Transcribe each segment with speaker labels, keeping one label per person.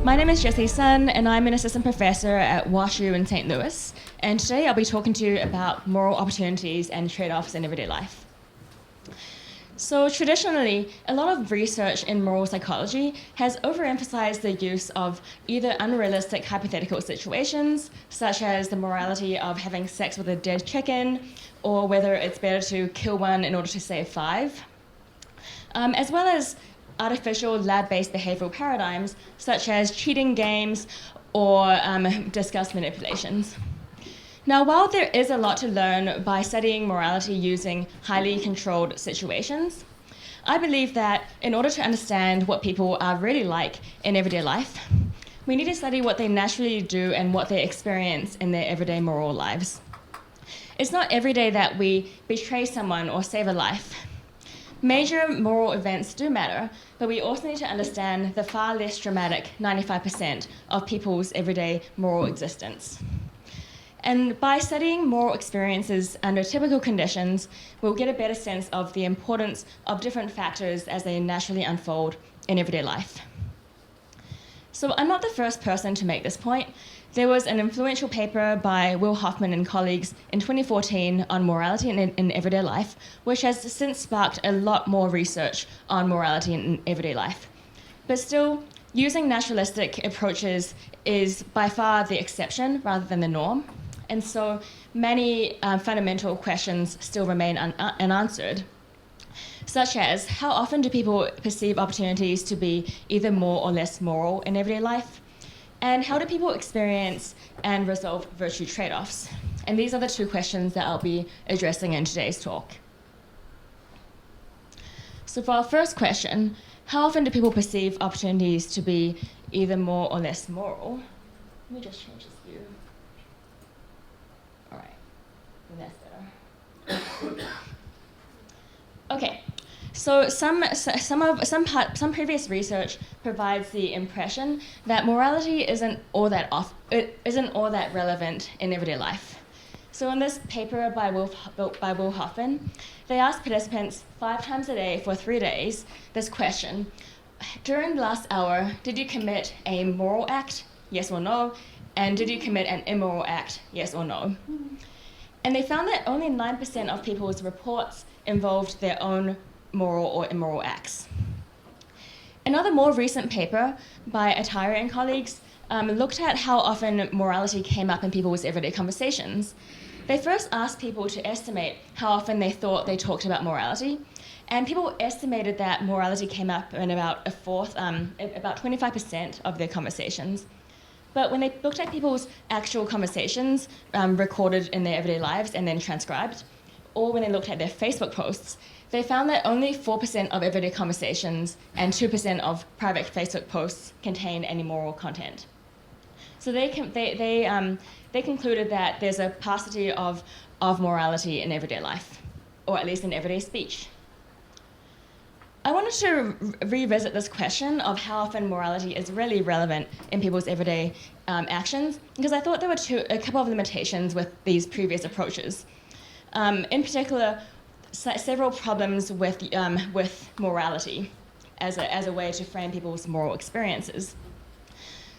Speaker 1: My name is Jessie Sun, and I'm an assistant professor at WashU in St. Louis. And today I'll be talking to you about moral opportunities and trade-offs in everyday life. So traditionally, a lot of research in moral psychology has overemphasized the use of either unrealistic hypothetical situations, such as the morality of having sex with a dead chicken, or whether it's better to kill one in order to save five, as well as artificial lab-based behavioral paradigms, such as cheating games or disgust manipulations. Now, while there is a lot to learn by studying morality using highly controlled situations, I believe that in order to understand what people are really like in everyday life, we need to study what they naturally do and what they experience in their everyday moral lives. It's not every day that we betray someone or save a life. Major moral events do matter, but we also need to understand the far less dramatic 95% of people's everyday moral existence. And by studying moral experiences under typical conditions, we'll get a better sense of the importance of different factors as they naturally unfold in everyday life. So I'm not the first person to make this point. There was an influential paper by Will Hoffman and colleagues in 2014 on morality in everyday life, which has since sparked a lot more research on morality in everyday life. But still, using naturalistic approaches is by far the exception rather than the norm. And so many fundamental questions still remain unanswered, such as how often do people perceive opportunities to be either more or less moral in everyday life? And how do people experience and resolve virtue trade-offs? And these are the two questions that I'll be addressing in today's talk. So for our first question, how often do people perceive opportunities to be either more or less moral? Let me just change this view. All right, that's better. Okay. So some previous research provides the impression that morality isn't all that relevant in everyday life. So in this paper by Will Hoffman, they asked participants 5 times a day for 3 days this question: during the last hour, did you commit a moral act, yes or no? And did you commit an immoral act, yes or no? And they found that only 9% of people's reports involved their own moral or immoral acts. Another more recent paper by Atira and colleagues looked at how often morality came up in people's everyday conversations. They first asked people to estimate how often they thought they talked about morality, and people estimated that morality came up in about about 25% of their conversations. But when they looked at people's actual conversations recorded in their everyday lives and then transcribed, or when they looked at their Facebook posts, they found that only 4% of everyday conversations and 2% of private Facebook posts contained any moral content. So they concluded that there's a paucity of morality in everyday life, or at least in everyday speech. I wanted to revisit this question of how often morality is really relevant in people's everyday actions, because I thought there were a couple of limitations with these previous approaches. In particular, several problems with morality as a way to frame people's moral experiences.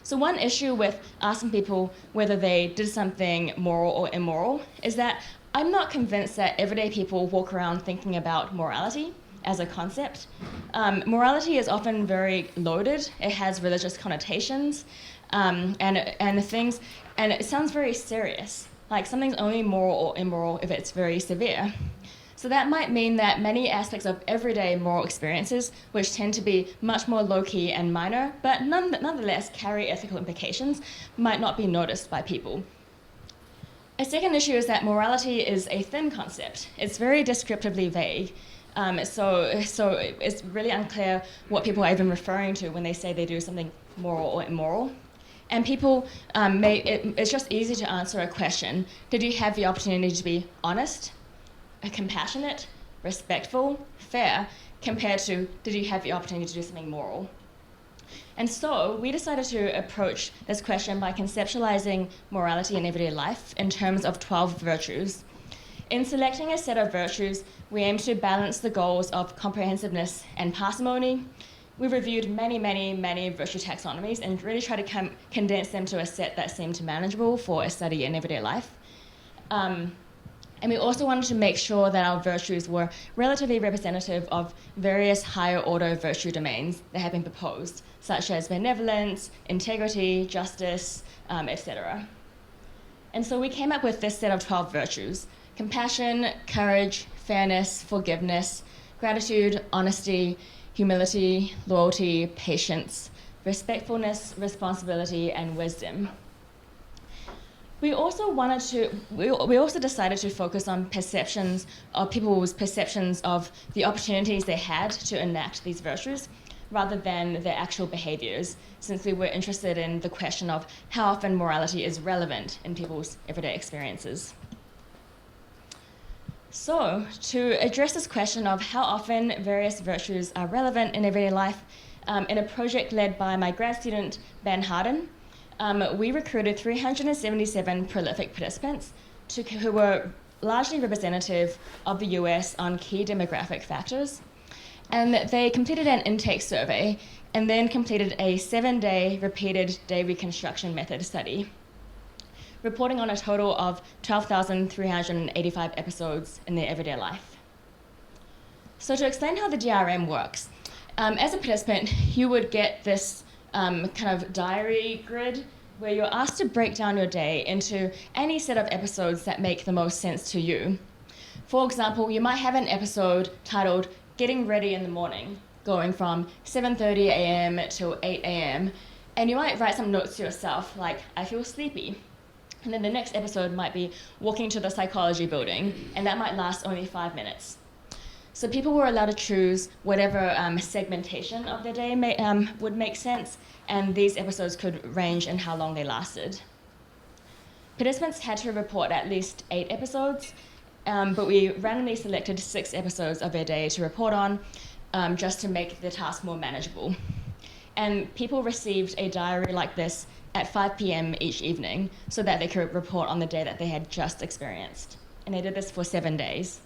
Speaker 1: So one issue with asking people whether they did something moral or immoral is that I'm not convinced that everyday people walk around thinking about morality as a concept. Morality is often very loaded. It has religious connotations, and it sounds very serious. Like something's only moral or immoral if it's very severe. So that might mean that many aspects of everyday moral experiences, which tend to be much more low-key and minor, but nonetheless carry ethical implications, might not be noticed by people. A second issue is that morality is a thin concept. It's very descriptively vague. So it's really unclear what people are even referring to when they say they do something moral or immoral. And people, it's just easy to answer a question: did you have the opportunity to be honest, compassionate, respectful, fair, compared to did you have the opportunity to do something moral? And so we decided to approach this question by conceptualizing morality in everyday life in terms of 12 virtues. In selecting a set of virtues, we aim to balance the goals of comprehensiveness and parsimony, we reviewed many virtue taxonomies and really tried to condense them to a set that seemed manageable for a study in everyday life. And we also wanted to make sure that our virtues were relatively representative of various higher order virtue domains that have been proposed, such as benevolence, integrity, justice, etc. And so we came up with this set of 12 virtues: compassion, courage, fairness, forgiveness, gratitude, honesty, humility, loyalty, patience, respectfulness, responsibility, and wisdom. We also decided to focus on perceptions of people's perceptions of the opportunities they had to enact these virtues, rather than their actual behaviors, since we were interested in the question of how often morality is relevant in people's everyday experiences. So, to address this question of how often various virtues are relevant in everyday life, in a project led by my grad student, Ben Harden, we recruited 377 prolific participants who were largely representative of the US on key demographic factors. And they completed an intake survey and then completed a 7-day repeated day reconstruction method study, reporting on a total of 12,385 episodes in their everyday life. So to explain how the DRM works, as a participant, you would get this kind of diary grid where you're asked to break down your day into any set of episodes that make the most sense to you. For example, you might have an episode titled Getting Ready in the Morning, going from 7:30 a.m. till 8 a.m., and you might write some notes to yourself like, I feel sleepy. And then the next episode might be walking to the psychology building, and that might last only 5 minutes. So people were allowed to choose whatever segmentation of their day would make sense, and these episodes could range in how long they lasted. Participants had to report at least 8 episodes, but we randomly selected 6 episodes of their day to report on, just to make the task more manageable. And people received a diary like this at 5 p.m. each evening so that they could report on the day that they had just experienced. And they did this for 7 days.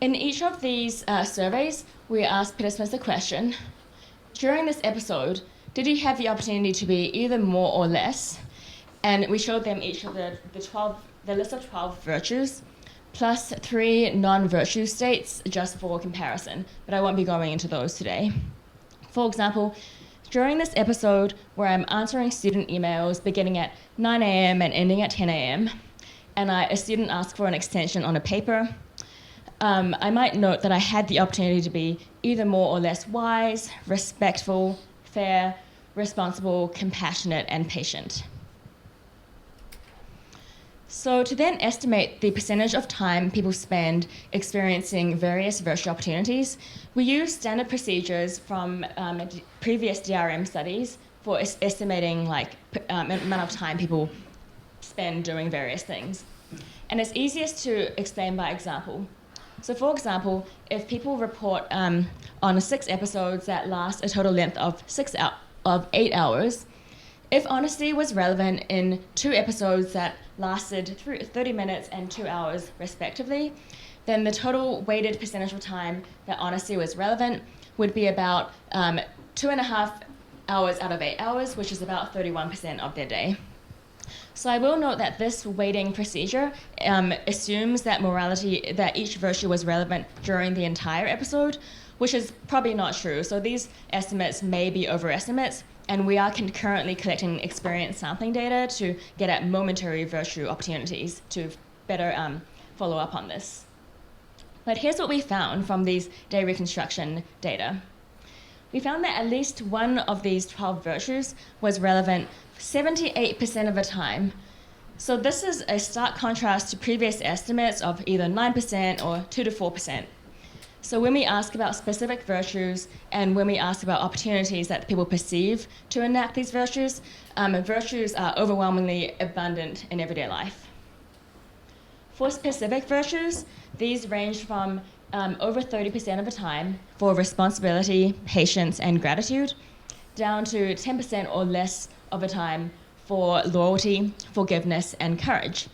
Speaker 1: In each of these surveys, we asked participants the question, during this episode, did you have the opportunity to be either more or less? And we showed them each of the list of 12 virtues, plus 3 non-virtue states just for comparison, but I won't be going into those today. For example, during this episode where I'm answering student emails beginning at 9 a.m. and ending at 10 a.m., and a student asks for an extension on a paper, I might note that I had the opportunity to be either more or less wise, respectful, fair, responsible, compassionate, and patient. So to then estimate the percentage of time people spend experiencing various virtue opportunities, we use standard procedures from previous DRM studies for estimating amount of time people spend doing various things. And it's easiest to explain by example. So for example, if people report on 6 episodes that last a total length of 8 hours, if honesty was relevant in 2 episodes that lasted 30 minutes and 2 hours respectively, then the total weighted percentage of time that honesty was relevant would be about 2.5 hours out of 8 hours, which is about 31% of their day. So I will note that this weighting procedure assumes that each virtue was relevant during the entire episode, which is probably not true. So these estimates may be overestimates, and we are currently collecting experience sampling data to get at momentary virtue opportunities to better follow up on this. But here's what we found from these day reconstruction data. We found that at least one of these 12 virtues was relevant 78% of the time. So this is a stark contrast to previous estimates of either 9% or 2 to 4%. So when we ask about specific virtues and when we ask about opportunities that people perceive to enact these virtues, virtues are overwhelmingly abundant in everyday life. For specific virtues, these range from over 30% of the time for responsibility, patience, and gratitude, down to 10% or less of the time for loyalty, forgiveness, and courage.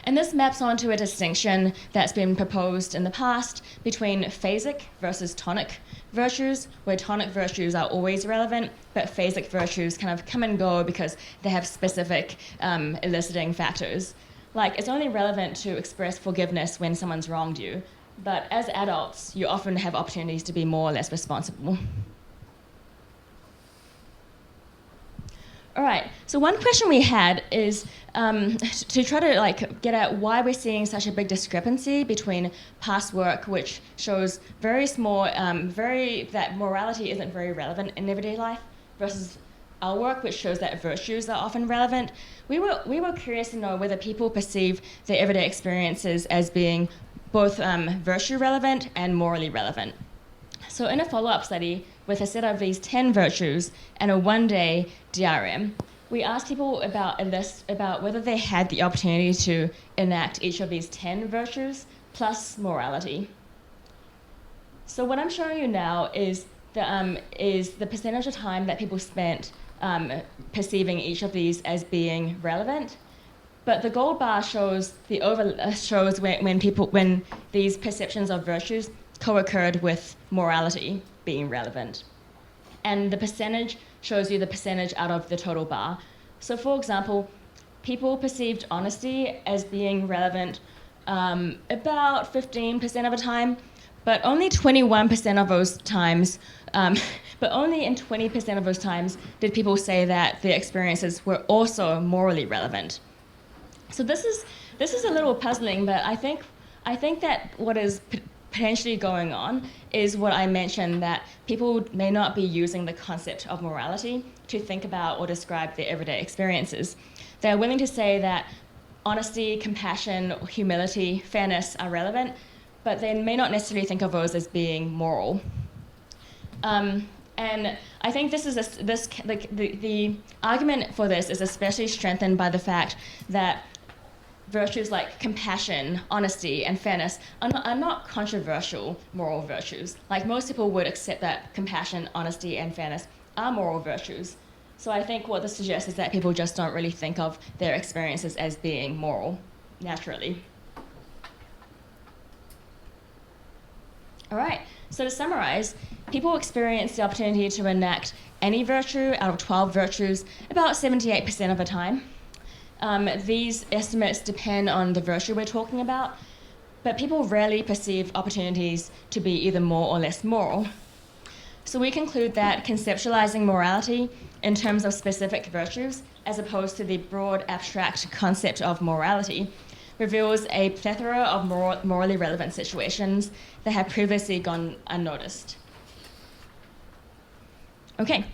Speaker 1: And this maps onto a distinction that's been proposed in the past between phasic versus tonic virtues, where tonic virtues are always relevant, but phasic virtues kind of come and go because they have specific eliciting factors. Like, it's only relevant to express forgiveness when someone's wronged you, but as adults, you often have opportunities to be more or less responsible. All right, so one question we had is to try to get at why we're seeing such a big discrepancy between past work, which shows very small, that morality isn't very relevant in everyday life, versus our work, which shows that virtues are often relevant. We were curious to know whether people perceive their everyday experiences as being both virtue relevant and morally relevant. So in a follow-up study with a set of these 10 virtues and a one-day DRM, we asked people about whether they had the opportunity to enact each of these 10 virtues plus morality. So what I'm showing you now is the percentage of time that people spent perceiving each of these as being relevant. But the gold bar shows when these perceptions of virtues co-occurred with morality being relevant. And the percentage shows you the percentage out of the total bar. So for example, people perceived honesty as being relevant about 15% of the time, but only 21% of those times, but only in 20% of those times did people say that their experiences were also morally relevant. So this is a little puzzling, but I think that what is potentially going on is what I mentioned, that people may not be using the concept of morality to think about or describe their everyday experiences. They're willing to say that honesty, compassion, humility, fairness are relevant, but they may not necessarily think of those as being moral. And I think the argument for this is especially strengthened by the fact that virtues like compassion, honesty, and fairness are not controversial moral virtues. Like, most people would accept that compassion, honesty, and fairness are moral virtues. So I think what this suggests is that people just don't really think of their experiences as being moral, naturally. All right, so to summarize, people experience the opportunity to enact any virtue out of 12 virtues about 78% of the time. These estimates depend on the virtue we're talking about, but people rarely perceive opportunities to be either more or less moral. So we conclude that conceptualizing morality in terms of specific virtues, as opposed to the broad abstract concept of morality, reveals a plethora of morally relevant situations that have previously gone unnoticed. Okay,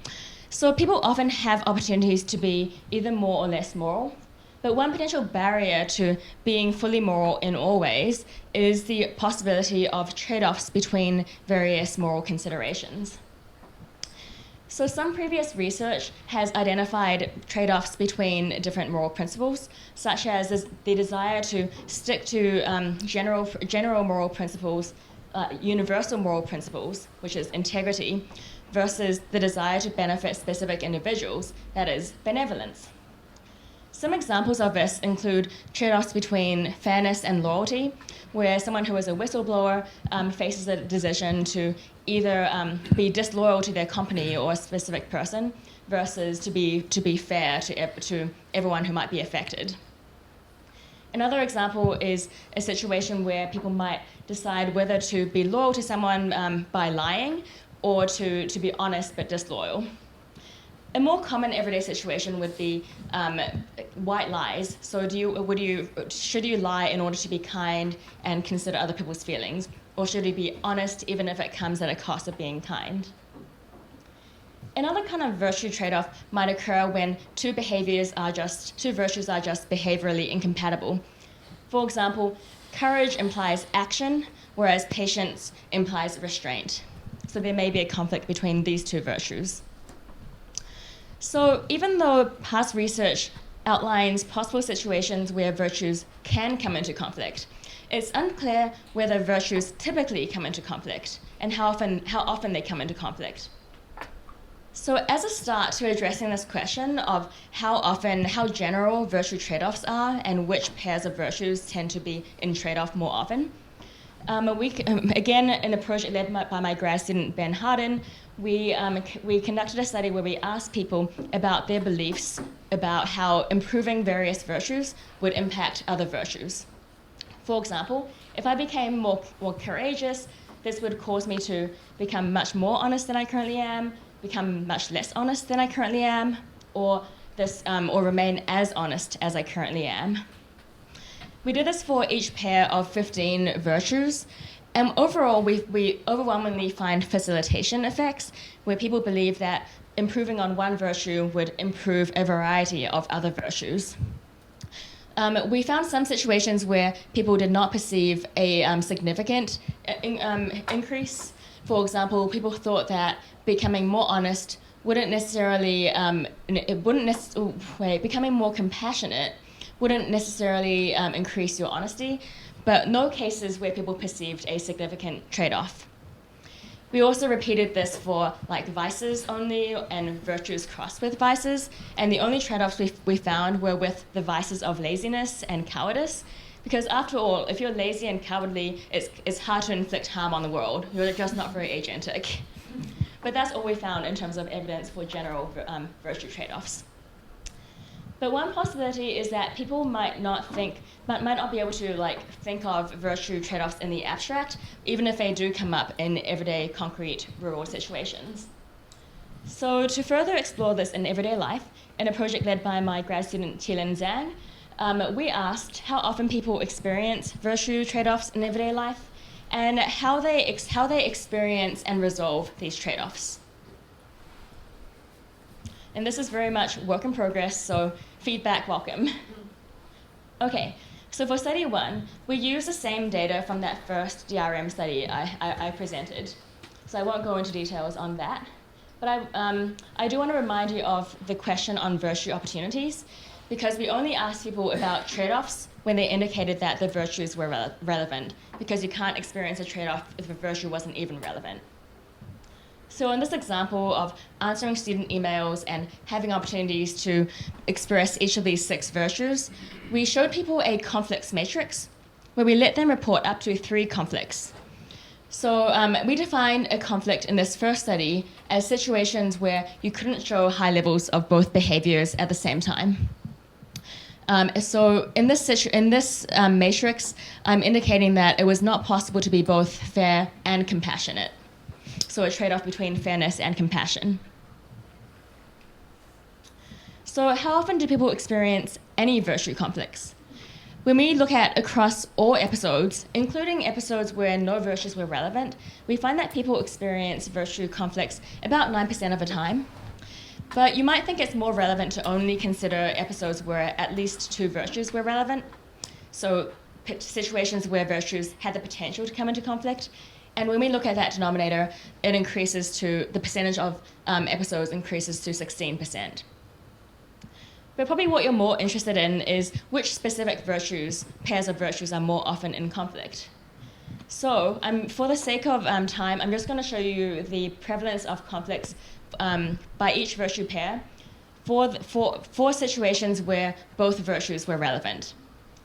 Speaker 1: so people often have opportunities to be either more or less moral. But one potential barrier to being fully moral in all ways is the possibility of trade-offs between various moral considerations. So some previous research has identified trade-offs between different moral principles, such as the desire to stick to general moral principles, universal moral principles, which is integrity, versus the desire to benefit specific individuals, that is, benevolence. Some examples of this include trade-offs between fairness and loyalty, where someone who is a whistleblower faces a decision to either be disloyal to their company or a specific person, versus to be fair to everyone who might be affected. Another example is a situation where people might decide whether to be loyal to someone by lying or to be honest but disloyal. A more common everyday situation would be white lies. So should you lie in order to be kind and consider other people's feelings? Or should you be honest even if it comes at a cost of being kind? Another kind of virtue trade-off might occur when two virtues are just behaviorally incompatible. For example, courage implies action, whereas patience implies restraint. So there may be a conflict between these two virtues. So even though past research outlines possible situations where virtues can come into conflict, it's unclear whether virtues typically come into conflict and how often they come into conflict. So as a start to addressing this question of how general virtue trade-offs are and which pairs of virtues tend to be in trade-off more often, Again, in a project led by my grad student, Ben Harden, we conducted a study where we asked people about their beliefs about how improving various virtues would impact other virtues. For example, if I became more courageous, this would cause me to become much more honest than I currently am, become much less honest than I currently am, or remain as honest as I currently am. We did this for each pair of 15 virtues, and overall we overwhelmingly find facilitation effects, where people believe that improving on one virtue would improve a variety of other virtues. We found some situations where people did not perceive a significant increase. For example, people thought that becoming more honest wouldn't necessarily, becoming more compassionate wouldn't necessarily increase your honesty, but no cases where people perceived a significant trade-off. We also repeated this for vices only and virtues crossed with vices, and the only trade-offs we found were with the vices of laziness and cowardice, because after all, if you're lazy and cowardly, it's hard to inflict harm on the world. You're just not very agentic. But that's all we found in terms of evidence for general virtue trade-offs. But one possibility is that people might not be able to think of virtue trade-offs in the abstract, even if they do come up in everyday, concrete, real situations. So to further explore this in everyday life, in a project led by my grad student Tielin Zhang, we asked how often people experience virtue trade-offs in everyday life, and how they experience and resolve these trade-offs. And this is very much work in progress, so feedback welcome. Okay, so for study 1, we use the same data from that first DRM study I presented. So I won't go into details on that. But I do want to remind you of the question on virtue opportunities, because we only asked people about trade-offs when they indicated that the virtues were relevant, because you can't experience a trade-off if the virtue wasn't even relevant. So in this example of answering student emails and having opportunities to express each of these 6 virtues, we showed people a conflicts matrix where we let them report up to 3 conflicts. So we defined a conflict in this first study as situations where you couldn't show high levels of both behaviors at the same time. So in this matrix, I'm indicating that it was not possible to be both fair and compassionate. So a trade-off between fairness and compassion. So how often do people experience any virtue conflicts? When we look at across all episodes, including episodes where no virtues were relevant, we find that people experience virtue conflicts about 9% of the time. But you might think it's more relevant to only consider episodes where at least 2 virtues were relevant. So situations where virtues had the potential to come into conflict. And when we look at that denominator, it increases to, the percentage of episodes increases to 16%. But probably what you're more interested in is which specific virtues, pairs of virtues, are more often in conflict. So for the sake of time, I'm just going to show you the prevalence of conflicts by each virtue pair for situations where both virtues were relevant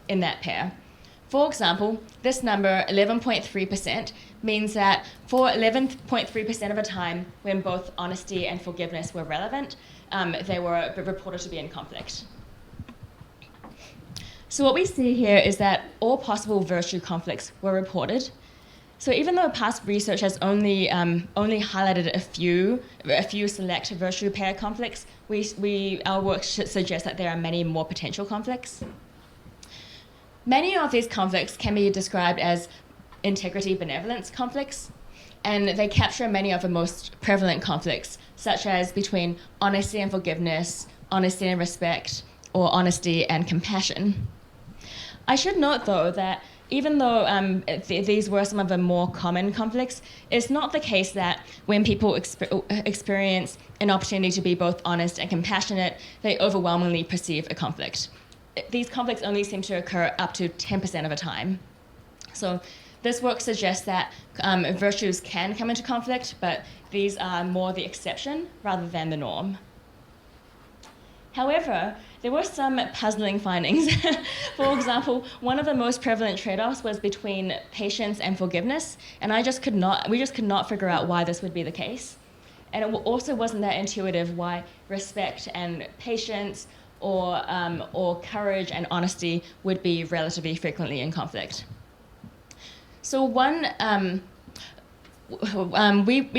Speaker 1: in that pair. For example, this number, 11.3%, means that for 11.3% of the time when both honesty and forgiveness were relevant, they were reported to be in conflict. So what we see here is that all possible virtue conflicts were reported. So even though past research has only highlighted a few select virtue pair conflicts, our work suggests that there are many more potential conflicts. Many of these conflicts can be described as integrity-benevolence conflicts, and they capture many of the most prevalent conflicts, such as between honesty and forgiveness, honesty and respect, or honesty and compassion. I should note, though, that even though these were some of the more common conflicts, it's not the case that when people experience an opportunity to be both honest and compassionate, they overwhelmingly perceive a conflict. These conflicts only seem to occur up to 10% of the time. So this work suggests that virtues can come into conflict, but these are more the exception rather than the norm. However, there were some puzzling findings. For example, one of the most prevalent trade-offs was between patience and forgiveness, and we just could not figure out why this would be the case. And it also wasn't that intuitive why respect and patience or courage and honesty would be relatively frequently in conflict. So we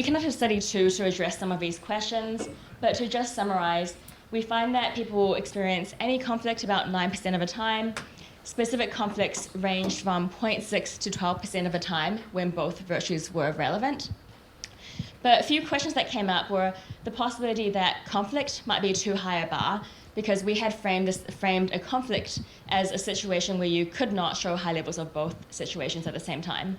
Speaker 1: conducted a study too to address some of these questions, but to just summarize, we find that people experience any conflict about 9% of the time. Specific conflicts ranged from 0.6 to 12% of the time when both virtues were relevant. But a few questions that came up were the possibility that conflict might be too high a bar, because we had framed a conflict as a situation where you could not show high levels of both situations at the same time.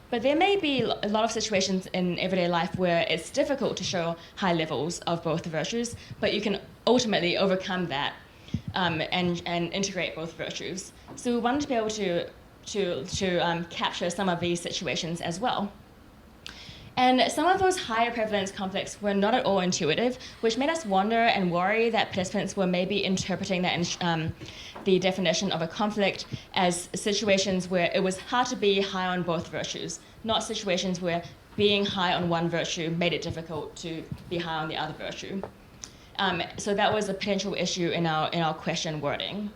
Speaker 1: But there may be a lot of situations in everyday life where it's difficult to show high levels of both virtues, but you can ultimately overcome that and integrate both virtues. So we wanted to be able to capture some of these situations as well. And some of those higher prevalence conflicts were not at all intuitive, which made us wonder and worry that participants were maybe interpreting the definition of a conflict as situations where it was hard to be high on both virtues, not situations where being high on one virtue made it difficult to be high on the other virtue. So that was a potential issue in our question wording.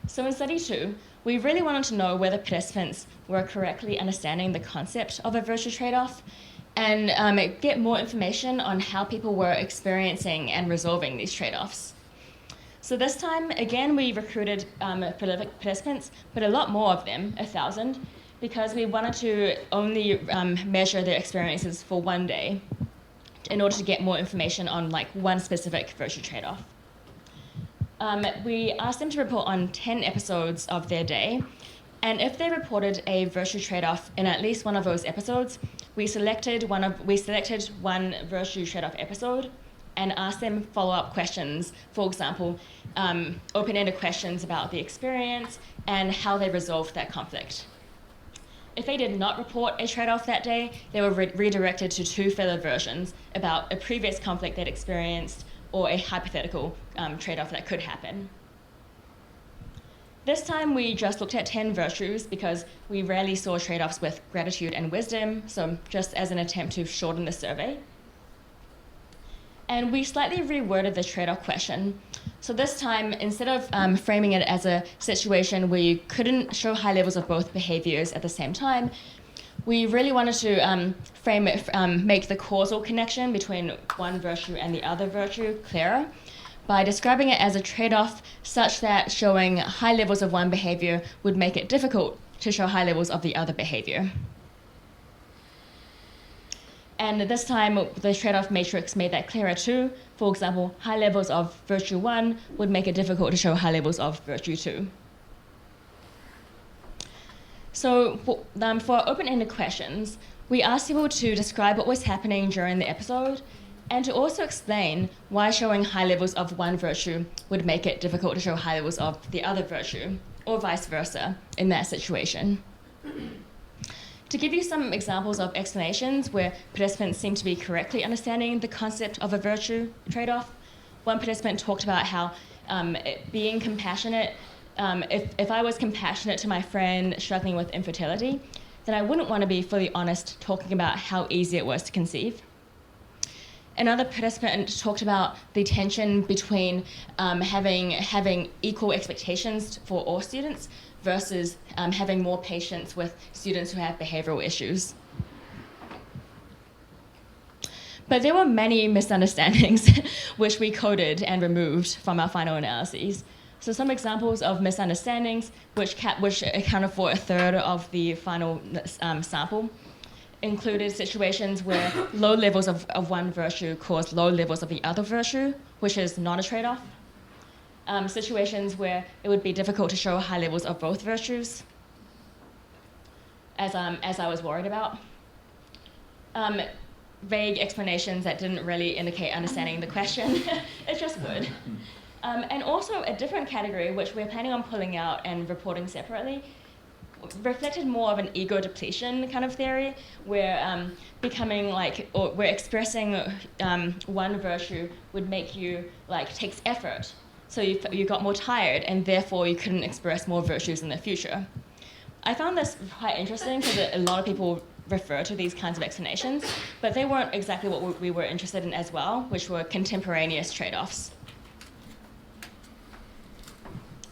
Speaker 1: So in study 2, we really wanted to know whether participants were correctly understanding the concept of a virtue trade-off and get more information on how people were experiencing and resolving these trade-offs. So this time, again, we recruited prolific participants, but a lot more of them, 1,000, because we wanted to only measure their experiences for one day in order to get more information on one specific virtue trade-off. We asked them to report on 10 episodes of their day, and if they reported a virtue trade-off in at least one of those episodes, we selected one virtue trade-off episode and asked them follow-up questions, for example, open-ended questions about the experience and how they resolved that conflict. If they did not report a trade-off that day, they were redirected to 2 further versions about a previous conflict they'd experienced or a hypothetical trade-off that could happen. This time we just looked at 10 virtues because we rarely saw trade-offs with gratitude and wisdom, so just as an attempt to shorten the survey. And we slightly reworded the trade-off question. So this time, instead of framing it as a situation where you couldn't show high levels of both behaviors at the same time, we really wanted to frame it, make the causal connection between one virtue and the other virtue clearer by describing it as a trade-off such that showing high levels of one behavior would make it difficult to show high levels of the other behavior. And this time, the trade-off matrix made that clearer too. For example, high levels of virtue 1 would make it difficult to show high levels of virtue 2. So for open-ended questions, we asked people to describe what was happening during the episode and to also explain why showing high levels of one virtue would make it difficult to show high levels of the other virtue, or vice versa, in that situation. To give you some examples of explanations where participants seem to be correctly understanding the concept of a virtue trade-off, one participant talked about how being compassionate, if I was compassionate to my friend struggling with infertility, then I wouldn't want to be fully honest talking about how easy it was to conceive. Another participant talked about the tension between having equal expectations for all students versus having more patience with students who have behavioral issues. But there were many misunderstandings which we coded and removed from our final analyses. So some examples of misunderstandings which accounted for 1/3 of the final sample included situations where low levels of one virtue caused low levels of the other virtue, which is not a trade-off. Situations where it would be difficult to show high levels of both virtues, as I was worried about. Vague explanations that didn't really indicate understanding the question. It just would. And also a different category, which we're planning on pulling out and reporting separately, reflected more of an ego depletion kind of theory, where becoming like, or where expressing one virtue would make you like takes effort. So you got more tired, and therefore you couldn't express more virtues in the future. I found this quite interesting because a lot of people refer to these kinds of explanations, but they weren't exactly what we were interested in as well, which were contemporaneous trade-offs.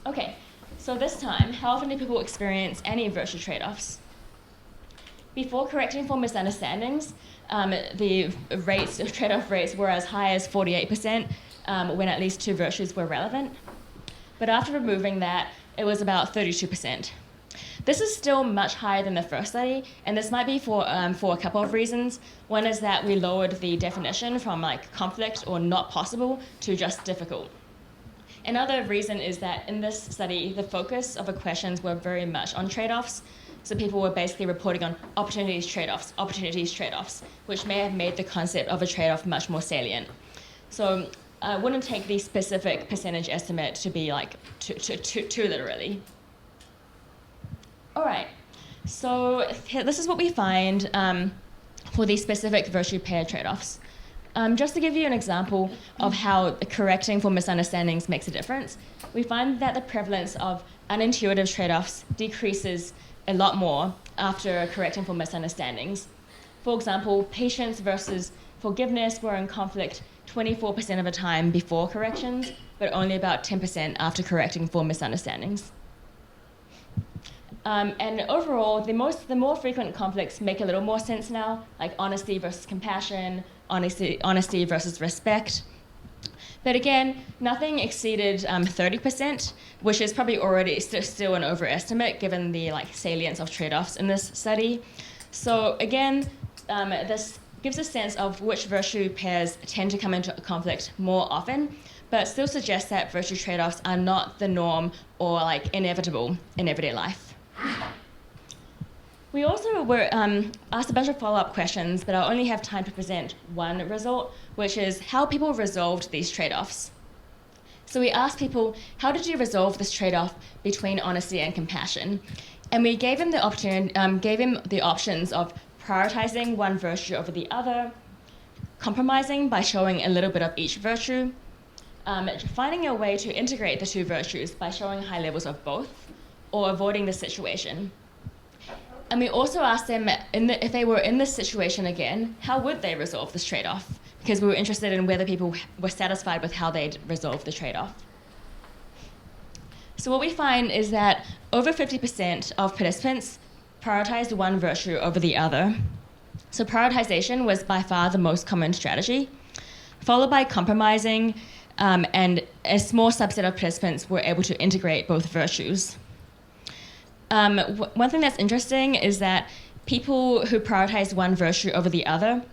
Speaker 1: Okay, so this time, how often do people experience any virtue trade-offs? Before correcting for misunderstandings, the trade-off rates were as high as 48% when at least two virtues were relevant. But after removing that, it was about 32%. This is still much higher than the first study, and this might be for a couple of reasons. One is that we lowered the definition from like conflict or not possible to just difficult. Another reason is that in this study, the focus of the questions were very much on trade-offs. So people were basically reporting on opportunities, trade-offs, which may have made the concept of a trade-off much more salient. So I wouldn't take the specific percentage estimate to be like too literally. All right, so this is what we find for these specific virtue pair trade-offs. Just to give you an example of how correcting for misunderstandings makes a difference, we find that the prevalence of unintuitive trade-offs decreases a lot more after correcting for misunderstandings. For example, patience versus forgiveness were in conflict 24% of the time before corrections, but only about 10% after correcting for misunderstandings. And overall, the more frequent conflicts make a little more sense now, like honesty versus compassion, honesty versus respect. But again, nothing exceeded 30%, which is probably already still an overestimate given the like salience of trade-offs in this study. So again, this gives a sense of which virtue pairs tend to come into conflict more often, but still suggests that virtue trade-offs are not the norm or like inevitable in everyday life. We also were asked a bunch of follow-up questions, but I'll only have time to present one result, which is how people resolved these trade-offs. So we asked people, how did you resolve this trade-off between honesty and compassion? And we gave him the options of prioritizing one virtue over the other, compromising by showing a little bit of each virtue, finding a way to integrate the two virtues by showing high levels of both, or avoiding the situation. And we also asked them, if they were in this situation again, how would they resolve this trade-off? Because we were interested in whether people were satisfied with how they'd resolved the trade-off. So what we find is that over 50% of participants prioritized one virtue over the other. So prioritization was by far the most common strategy, followed by compromising, and a small subset of participants were able to integrate both virtues. One thing that's interesting is that people who prioritize one virtue over the other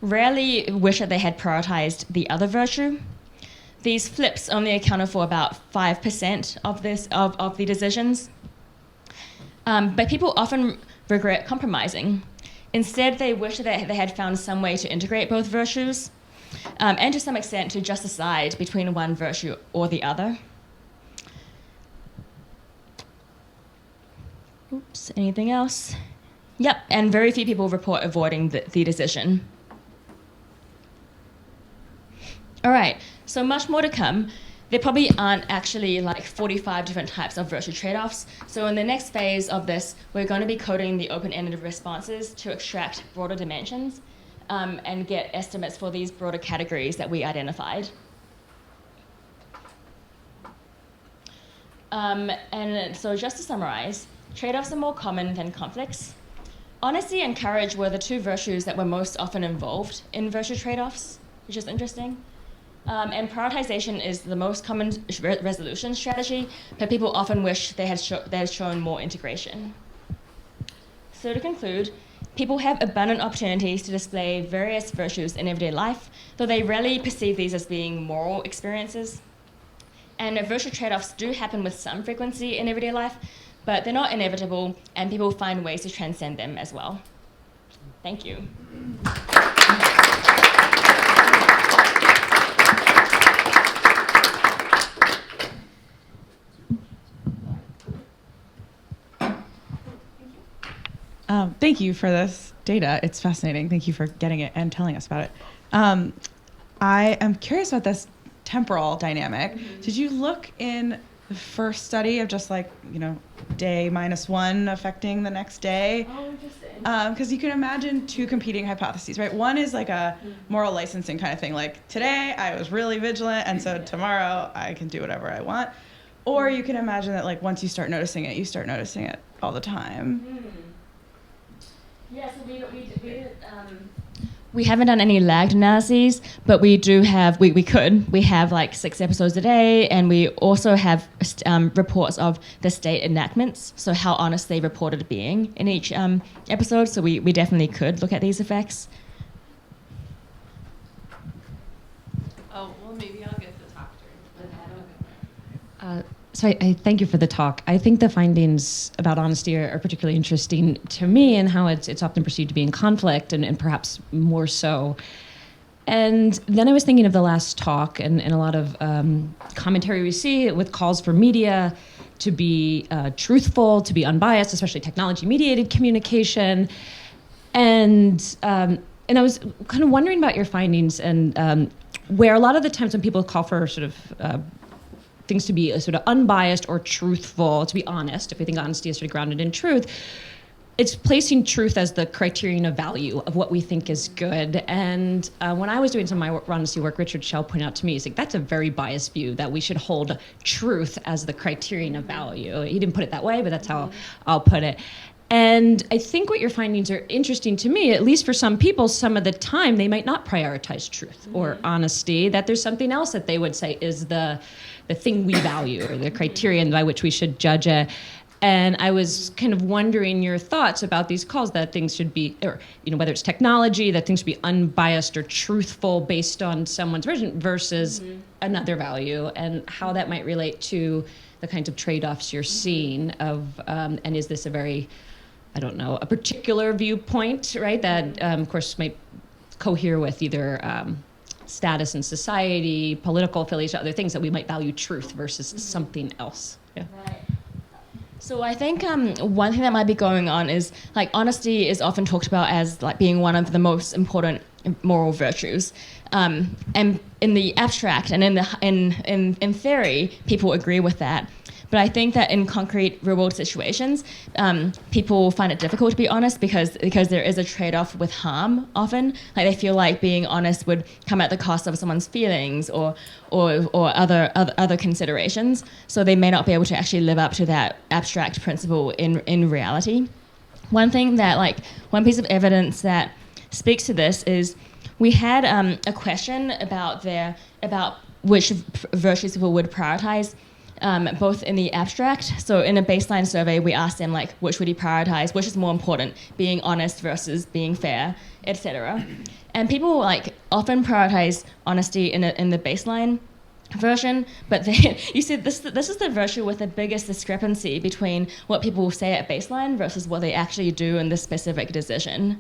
Speaker 1: rarely wish that they had prioritized the other virtue. These flips only accounted for about 5% of the decisions. But people often regret compromising. Instead, they wish that they had found some way to integrate both virtues, and to some extent to just decide between one virtue or the other. Oops, anything else? Yep, and very few people report avoiding the decision. All right, so much more to come. There probably aren't actually like 45 different types of virtue trade-offs. So in the next phase of this, we're going to be coding the open-ended responses to extract broader dimensions and get estimates for these broader categories that we identified. And so just to summarize, trade-offs are more common than conflicts. Honesty and courage were the two virtues that were most often involved in virtue trade-offs, which is interesting. And prioritization is the most common resolution strategy, but people often wish they had shown more integration. So to conclude, people have abundant opportunities to display various virtues in everyday life, though they rarely perceive these as being moral experiences. And virtue trade-offs do happen with some frequency in everyday life, but they're not inevitable, and people find ways to transcend them as well. Thank you.
Speaker 2: thank you for this data. It's fascinating. Thank you for getting it and telling us about it. I am curious about this temporal dynamic. Did you look in the first study of just like, day -1 affecting the next day?
Speaker 1: Oh, interesting.
Speaker 2: Because you can imagine two competing hypotheses, right? One is like a moral licensing kind of thing, like today I was really vigilant and so tomorrow I can do whatever I want. Or you can imagine that like once you start noticing it, you start noticing it all the time.
Speaker 1: Yeah, so we haven't done any lagged analyses, but we do have, we have like 6 episodes a day, and we also have reports of the state enactments, so how honest they reported being in each episode, so we definitely could look at these effects.
Speaker 3: Oh, well, maybe I'll get the talk turn.
Speaker 4: So I thank you for the talk. I think the findings about honesty are particularly interesting to me, and how it's often perceived to be in conflict, and perhaps more so. And then I was thinking of the last talk and a lot of commentary we see with calls for media to be truthful, to be unbiased, especially technology-mediated communication. And I was kind of wondering about your findings, and where a lot of the times when people call for sort of things to be sort of unbiased or truthful, to be honest, if we think honesty is sort of grounded in truth, it's placing truth as the criterion of value of what we think is good. And when I was doing some of my honesty work, Richard Schell pointed out to me, he's like, that's a very biased view, that we should hold truth as the criterion of value. He didn't put it that way, but that's how I'll put it. And I think what your findings are interesting to me, at least for some people, some of the time they might not prioritize truth or honesty, that there's something else that they would say is the thing we value, or the criterion by which we should judge it. And I was kind of wondering your thoughts about these calls, that things should be, or whether it's technology, that things should be unbiased or truthful based on someone's version versus another value, and how that might relate to the kinds of trade-offs you're seeing of, and is this a very, I don't know, a particular viewpoint, right, that of course might cohere with either status in society, political affiliation, other things that we might value truth versus something else. Yeah.
Speaker 1: Right. So I think one thing that might be going on is, like, honesty is often talked about as like being one of the most important moral virtues, and in the abstract and in theory, people agree with that. But I think that in concrete real-world situations, people find it difficult to be honest because there is a trade-off with harm often. Like, they feel like being honest would come at the cost of someone's feelings or other considerations. So they may not be able to actually live up to that abstract principle in reality. One piece of evidence that speaks to this is we had a question about which virtues people would prioritize. Both in the abstract, so in a baseline survey, we asked them, like, which would you prioritize, which is more important, being honest versus being fair, etc. And people, like, often prioritize honesty in the baseline version, but you see, this is the virtue with the biggest discrepancy between what people say at baseline versus what they actually do in this specific decision.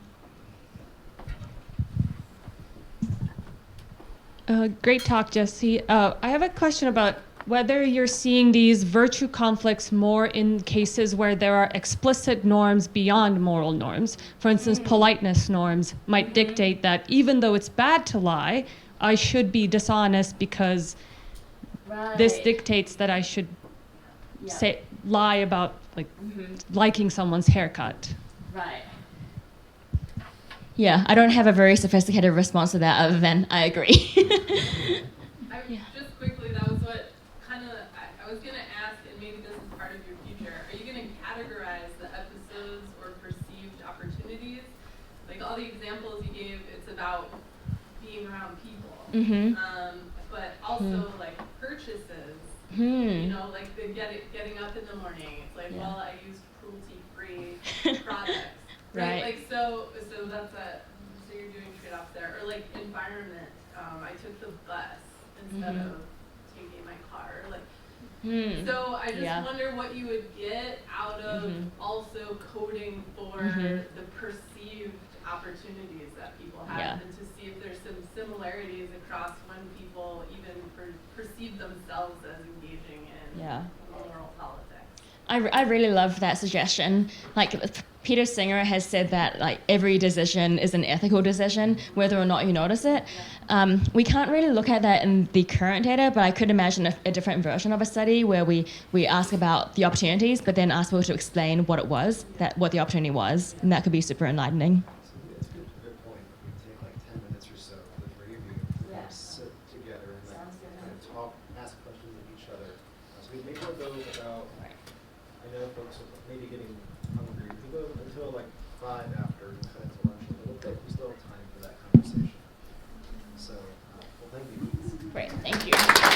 Speaker 5: Great talk, Jessie. I have a question about whether you're seeing these virtue conflicts more in cases where there are explicit norms beyond moral norms. For instance, politeness norms might dictate that even though it's bad to lie, I should be dishonest because this dictates that I should lie about liking someone's haircut.
Speaker 1: Right. Yeah, I don't have a very sophisticated response to that other than I agree.
Speaker 3: Just quickly, that was what I was going to ask, and maybe this is part of your future. Are you going to categorize the episodes or perceived opportunities? Like all the examples you gave, it's about being around people, but also like purchases. Like the getting up in the morning. It's like, well, I used cruelty-free products. Right? Like so that's so you're doing trade-offs there. Or like environment. I took the bus instead of taking my car. So I just wonder what you would get out of also coding for the perceived opportunities that people have, and to see if there's some similarities across when people even perceive themselves as engaging in moral politics.
Speaker 1: I really love that suggestion. Like, Peter Singer has said that like every decision is an ethical decision, whether or not you notice it. We can't really look at that in the current data, but I could imagine a different version of a study where we ask about the opportunities, but then ask people to explain what it was, what the opportunity was, and that could be super enlightening.
Speaker 6: It's a good point. We take like 10 minutes or so, the three of you, sit together and like, kind of talk, ask questions of each other. So we maybe we'll go about, I know folks are maybe getting hungry. We go until like 5 after, head to lunch a little bit. We still have time for that conversation. So, well, thank you.
Speaker 1: Great, thank you.